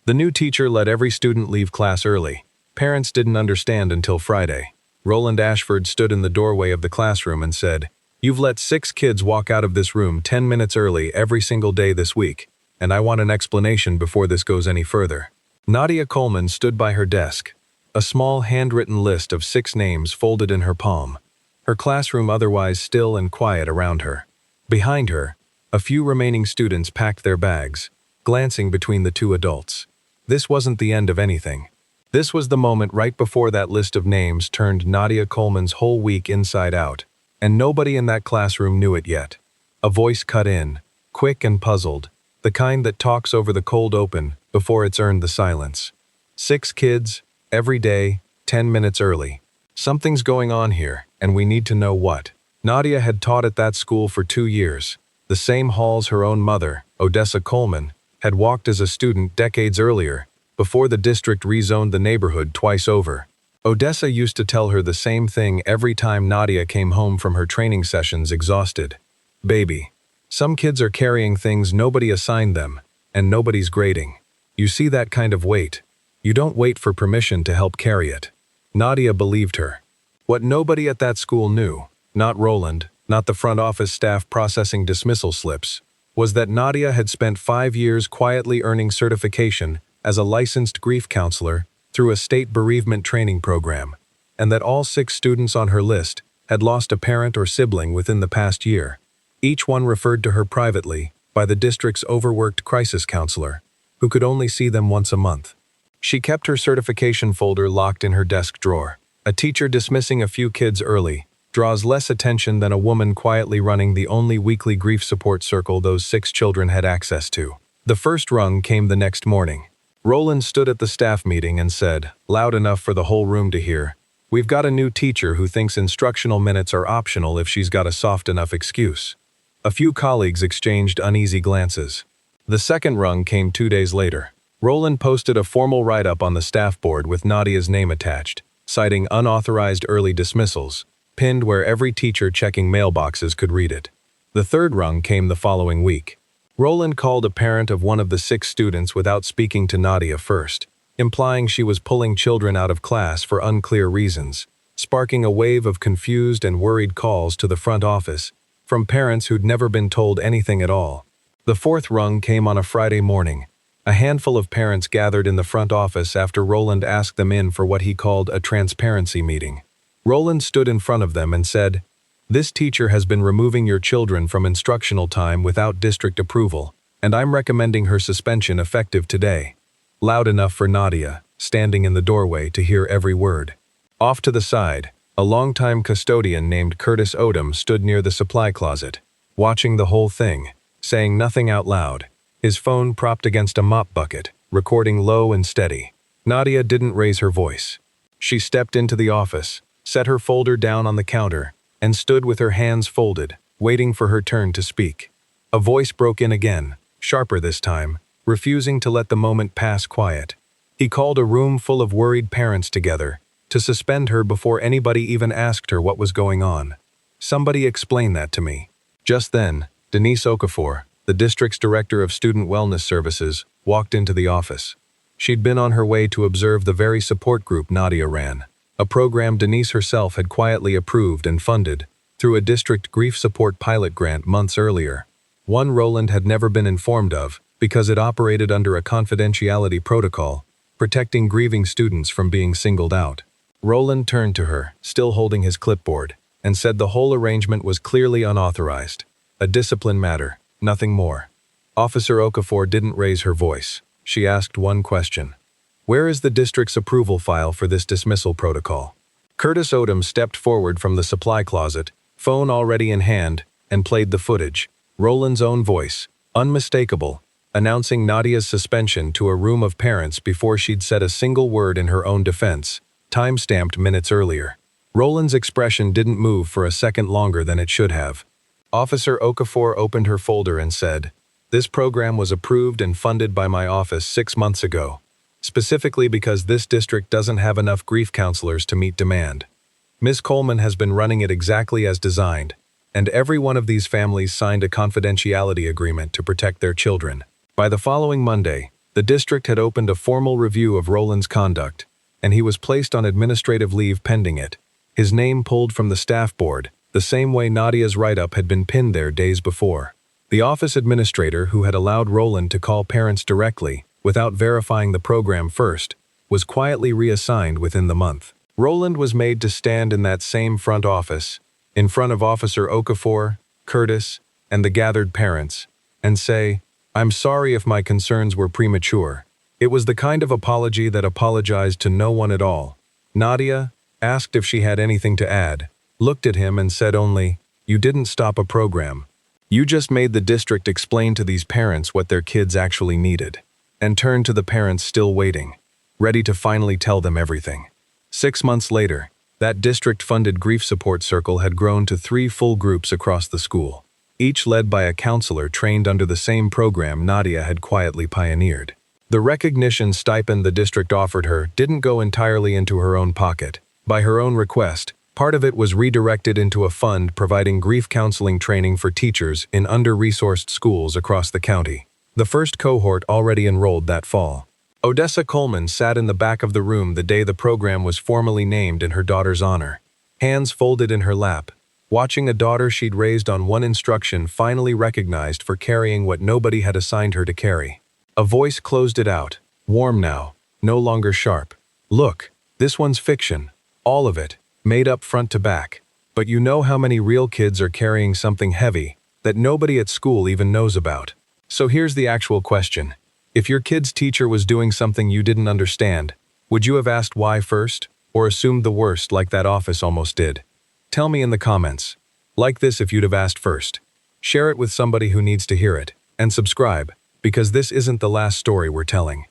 The new teacher let every student leave class early. Parents didn't understand until Friday. Roland Ashford stood in the doorway of the classroom and said, "You've let 6 kids walk out of this room 10 minutes early every single day this week, and I want an explanation before this goes any further." Nadia Coleman stood by her desk, a small handwritten list of 6 names folded in her palm, her classroom otherwise still and quiet around her. Behind her, a few remaining students packed their bags, glancing between the 2 adults. This wasn't the end of anything. This was the moment right before that list of names turned Nadia Coleman's whole week inside out, and nobody in that classroom knew it yet. A voice cut in, quick and puzzled, the kind that talks over the cold open before it's earned the silence. 6 kids, every day, 10 minutes early. Something's going on here, and we need to know what. Nadia had taught at that school for 2 years, the same halls her own mother, Odessa Coleman, had walked as a student decades earlier, before the district rezoned the neighborhood twice over. Odessa used to tell her the same thing every time Nadia came home from her training sessions exhausted. "Baby, some kids are carrying things nobody assigned them, and nobody's grading. You see that kind of weight. You don't wait for permission to help carry it." Nadia believed her. What nobody at that school knew, not Roland, not the front office staff processing dismissal slips, was that Nadia had spent 5 years quietly earning certification as a licensed grief counselor through a state bereavement training program, and that all 6 students on her list had lost a parent or sibling within the past year, each one referred to her privately by the district's overworked crisis counselor, who could only see them once a month. She kept her certification folder locked in her desk drawer. A teacher dismissing a few kids early draws less attention than a woman quietly running the only weekly grief support circle those 6 children had access to. The first rung came the next morning. Roland stood at the staff meeting and said, loud enough for the whole room to hear, "We've got a new teacher who thinks instructional minutes are optional if she's got a soft enough excuse." A few colleagues exchanged uneasy glances. The second rung came 2 days later. Roland posted a formal write-up on the staff board with Nadia's name attached, citing unauthorized early dismissals, pinned where every teacher checking mailboxes could read it. The third rung came the following week. Roland called a parent of one of the 6 students without speaking to Nadia first, implying she was pulling children out of class for unclear reasons, sparking a wave of confused and worried calls to the front office from parents who'd never been told anything at all. The fourth rung came on a Friday morning. A handful of parents gathered in the front office after Roland asked them in for what he called a transparency meeting. Roland stood in front of them and said, "This teacher has been removing your children from instructional time without district approval, and I'm recommending her suspension effective today." Loud enough for Nadia, standing in the doorway, to hear every word. Off to the side, a longtime custodian named Curtis Odom stood near the supply closet, watching the whole thing, saying nothing out loud, his phone propped against a mop bucket, recording low and steady. Nadia didn't raise her voice. She stepped into the office, set her folder down on the counter, and stood with her hands folded, waiting for her turn to speak. A voice broke in again, sharper this time, refusing to let the moment pass quiet. He called a room full of worried parents together to suspend her before anybody even asked her what was going on. "Somebody explain that to me." Just then, Denise Okafor, the district's director of student wellness services, walked into the office. She'd been on her way to observe the very support group Nadia ran, a program Denise herself had quietly approved and funded through a district grief support pilot grant months earlier, one Roland had never been informed of because it operated under a confidentiality protocol, protecting grieving students from being singled out. Roland turned to her, still holding his clipboard, and said the whole arrangement was clearly unauthorized, a discipline matter, nothing more. Officer Okafor didn't raise her voice. She asked one question. "Where is the district's approval file for this dismissal protocol?" Curtis Odom stepped forward from the supply closet, phone already in hand, and played the footage. Roland's own voice, unmistakable, announcing Nadia's suspension to a room of parents before she'd said a single word in her own defense, time-stamped minutes earlier. Roland's expression didn't move for a second longer than it should have. Officer Okafor opened her folder and said, "This program was approved and funded by my office 6 months ago, specifically because this district doesn't have enough grief counselors to meet demand. Ms. Coleman has been running it exactly as designed, and every one of these families signed a confidentiality agreement to protect their children. By the following Monday, The district had opened a formal review of Roland's conduct, and he was placed on administrative leave pending it. His name pulled from the staff board, the same way Nadia's write-up had been pinned there days before. The office administrator, who had allowed Roland to call parents directly, without verifying the program first, was quietly reassigned within the month. Roland was made to stand in that same front office, in front of Officer Okafor, Curtis, and the gathered parents, and say, "I'm sorry if my concerns were premature." It was the kind of apology that apologized to no one at all. Nadia, asked if she had anything to add, looked at him and said only, "You didn't stop a program. You just made the district explain to these parents what their kids actually needed," and turned to the parents still waiting, ready to finally tell them everything. 6 months later, that district-funded grief support circle had grown to 3 full groups across the school, each led by a counselor trained under the same program Nadia had quietly pioneered. The recognition stipend the district offered her didn't go entirely into her own pocket. By her own request, part of it was redirected into a fund providing grief counseling training for teachers in under-resourced schools across the county. The first cohort already enrolled that fall. Odessa Coleman sat in the back of the room the day the program was formally named in her daughter's honor, hands folded in her lap, watching a daughter she'd raised on one instruction finally recognized for carrying what nobody had assigned her to carry. A voice closed it out, warm now, no longer sharp. "Look, this one's fiction. All of it, made up front to back. But you know how many real kids are carrying something heavy that nobody at school even knows about. So here's the actual question. If your kid's teacher was doing something you didn't understand, would you have asked why first, or assumed the worst like that office almost did? Tell me in the comments. Like this if you'd have asked first. Share it with somebody who needs to hear it, and subscribe, because this isn't the last story we're telling.